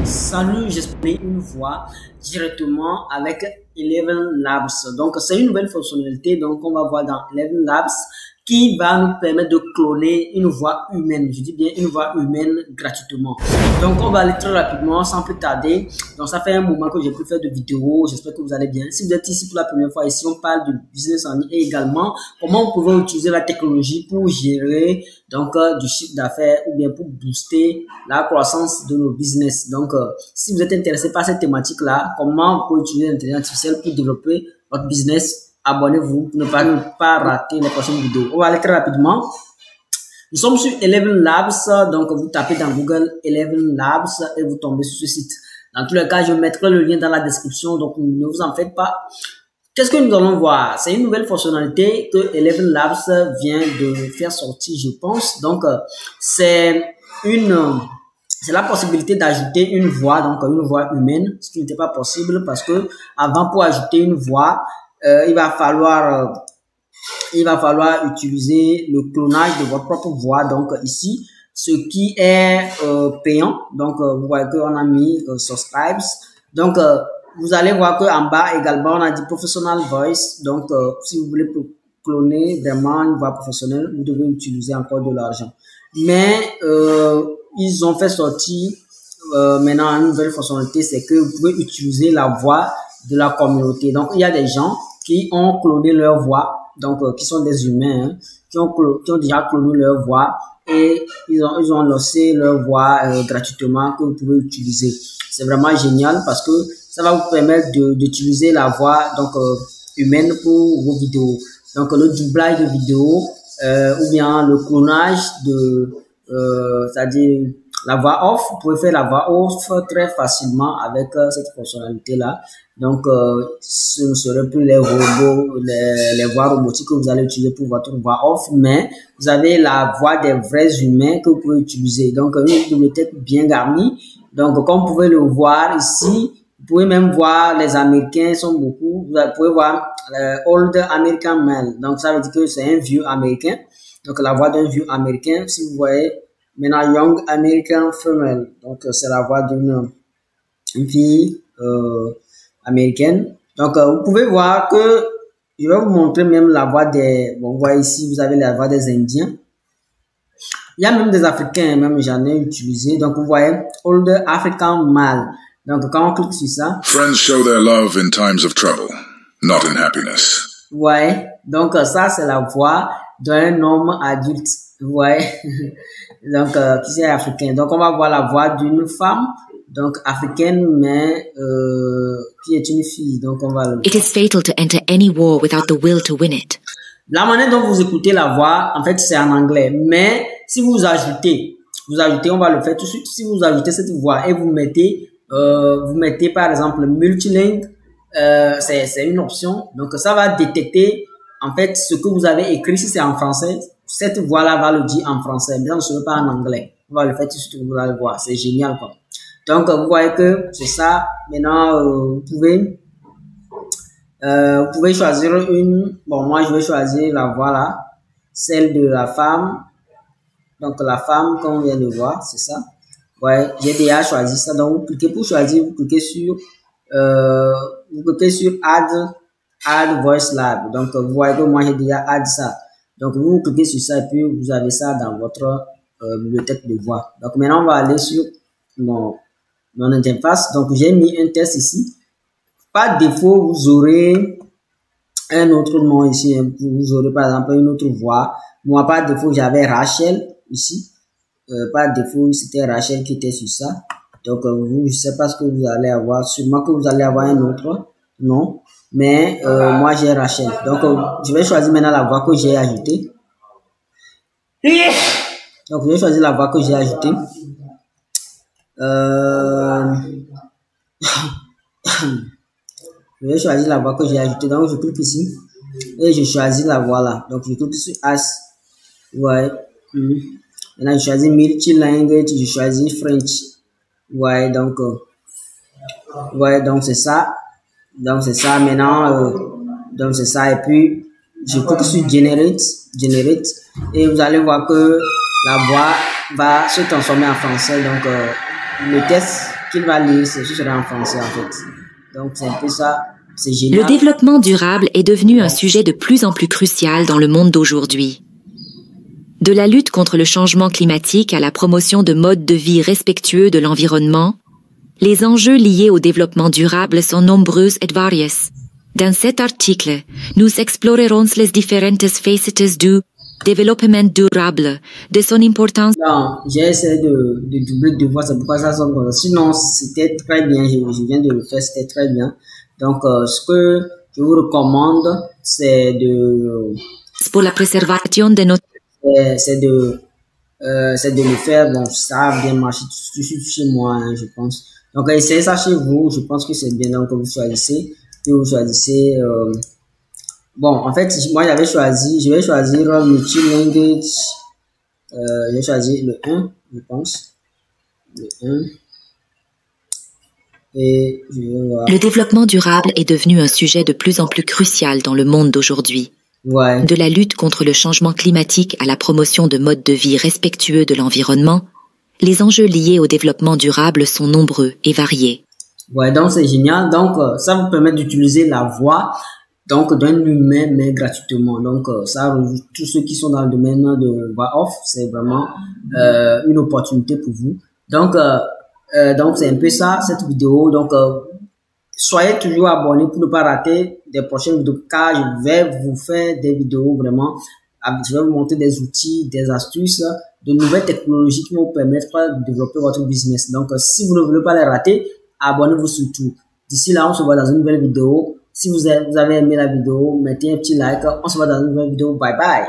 Salut, j'exprime une voix directement avec Eleven Labs. Donc, c'est une nouvelle fonctionnalité donc on va voir dans Eleven Labs qui va nous permettre de cloner une voix humaine. Je dis bien une voix humaine gratuitement. Donc, on va aller très rapidement, sans plus tarder. Donc, ça fait un moment que j'ai pu faire de vidéos. J'espère que vous allez bien. Si vous êtes ici pour la première fois, ici, on parle de business en ligne et également comment on peut utiliser la technologie pour gérer donc du chiffre d'affaires ou bien pour booster la croissance de nos business. Donc, si vous êtes intéressé par cette thématique-là, comment vous pouvez utiliser l'intelligence artificielle pour développer votre business, abonnez-vous pour ne pas rater les prochaines vidéos. On va aller très rapidement. Nous sommes sur Eleven Labs, donc vous tapez dans Google Eleven Labs et vous tombez sur ce site. Dans tous les cas, je mettrai le lien dans la description, donc ne vous en faites pas. Qu'est-ce que nous allons voir? C'est une nouvelle fonctionnalité que Eleven Labs vient de faire sortir, je pense. Donc, c'est la possibilité d'ajouter une voix, donc une voix humaine, ce qui n'était pas possible parce que avant, pour ajouter une voix, il va falloir utiliser le clonage de votre propre voix. Donc ici, ce qui est payant. Donc vous voyez qu'on a mis subscribes. Donc vous allez voir que en bas également on a dit professional voice. Donc si vous voulez cloner vraiment une voix professionnelle, vous devez utiliser encore de l'argent. Mais ils ont fait sortir maintenant une nouvelle fonctionnalité, c'est que vous pouvez utiliser la voix de la communauté. Donc il y a des gens qui ont cloné leur voix, donc qui sont des humains, hein, qui ont déjà cloné leur voix et ils ont lancé leur voix gratuitement que vous pouvez utiliser. C'est vraiment génial parce que ça va vous permettre d'utiliser la voix donc humaine pour vos vidéos. Donc le doublage de vidéos ou bien le clonage de c'est-à-dire la voix off, vous pouvez faire la voix off très facilement avec cette fonctionnalité-là. Donc, ce ne serait plus les robots, les voix robotiques que vous allez utiliser pour votre voix off, mais vous avez la voix des vrais humains que vous pouvez utiliser. Donc, une bibliothèque bien garnie. Donc, comme vous pouvez le voir ici, vous pouvez même voir les Américains sont beaucoup. Vous pouvez voir Old American Male. Donc, ça veut dire que c'est un vieux Américain. Donc, la voix d'un vieux Américain. Si vous voyez, maintenant, Young American Female. Donc, c'est la voix d'une fille américaine. Donc, vous pouvez voir que je vais vous montrer même la voix des... Bon, vous voyez ici, vous avez la voix des Indiens. Il y a même des Africains, même j'en ai utilisé. Donc, vous voyez, Old African Male. Donc, quand on clique sur ça... Friends show their love in times of trouble, not in happiness. Vous voyez, donc ça, c'est la voix d'un homme adulte. Vous voyez, donc qui est africain. Donc on va voir la voix d'une femme, donc africaine, mais qui est une fille. Donc on va le voir. It is fatal to enter any war without the will to win it. La manière dont vous écoutez la voix, en fait, c'est en anglais. Mais si vous ajoutez, on va le faire tout de suite. Si vous ajoutez cette voix et vous mettez par exemple multilingue, c'est une option. Donc ça va détecter en fait ce que vous avez écrit. Si c'est en français, cette voix-là va le dire en français, mais ça ne sera pas en anglais. On va le faire tout de suite, vous allez voir, c'est génial quoi. Donc vous voyez que c'est ça. Maintenant vous pouvez choisir une. Bon, moi je vais choisir la voix là, celle de la femme. Donc la femme qu'on vient de voir, c'est ça. Ouais, j'ai déjà choisi ça. Donc vous cliquez pour choisir, vous cliquez sur Add Voice Lab. Donc vous voyez que moi j'ai déjà add ça. Donc vous cliquez sur ça et puis vous avez ça dans votre bibliothèque de voix. Donc maintenant on va aller sur mon interface. Donc j'ai mis un test ici. Par défaut vous aurez un autre nom ici. Vous aurez par exemple une autre voix. Moi par défaut j'avais Rachel ici. Par défaut c'était Rachel qui était sur ça. Donc vous, je sais pas ce que vous allez avoir. Sûrement que vous allez avoir un autre nom. Mais moi j'ai Rachel. Donc je vais choisir maintenant la voix que j'ai ajoutée. Donc je vais choisir la voix que j'ai ajoutée. Je vais choisir la voix que j'ai ajoutée. Donc je clique ici et je choisis la voix là. Donc je clique sur As. Ouais. Maintenant je choisis multilingue. Je choisis French. Ouais, donc c'est ça. Donc c'est ça maintenant. Donc c'est ça et puis je clique sur Generate et vous allez voir que la voix va se transformer en français. Donc le test qu'il va lire, ce sera en français en fait. Donc c'est un peu ça, c'est Le génial. développement durable est devenu un sujet de plus en plus crucial dans le monde d'aujourd'hui. De la lutte contre le changement climatique à la promotion de modes de vie respectueux de l'environnement, les enjeux liés au développement durable sont nombreux et variés. Dans cet article, nous explorerons les différentes facettes du développement durable, de son importance. Non, j'ai essayé de doubler de voix, c'est pourquoi ça sonne comme ça. Sinon, c'était très bien, je viens de le faire, c'était très bien. Donc, ce que je vous recommande, c'est Pour la préservation de notre c'est de le faire. Bon, ça a bien marché tout chez moi, hein, je pense. Donc, essayez ça chez vous, je pense que c'est bien. Donc, vous choisissez, puis vous choisissez, bon, en fait, moi, je vais choisir multilanguage, je vais choisir le 1, je pense, le 1, et je vais voir, Le développement durable est devenu un sujet de plus en plus crucial dans le monde d'aujourd'hui. ouais, De la lutte contre le changement climatique à la promotion de modes de vie respectueux de l'environnement, les enjeux liés au développement durable sont nombreux et variés. ouais, donc c'est génial. Donc, ça vous permet d'utiliser la voix, donc d'un humain, mais gratuitement. Donc, ça, tous ceux qui sont dans le domaine de voix off, c'est vraiment une opportunité pour vous. Donc, c'est un peu ça, cette vidéo. Donc, soyez toujours abonnés pour ne pas rater des prochaines vidéos, car je vais vous faire des vidéos vraiment, je vais vous montrer des outils, des astuces, de nouvelles technologies qui vont vous permettre de développer votre business. Donc, si vous ne voulez pas les rater, abonnez-vous surtout. D'ici là, on se voit dans une nouvelle vidéo. Si vous avez aimé la vidéo, mettez un petit like. On se voit dans une nouvelle vidéo. Bye bye.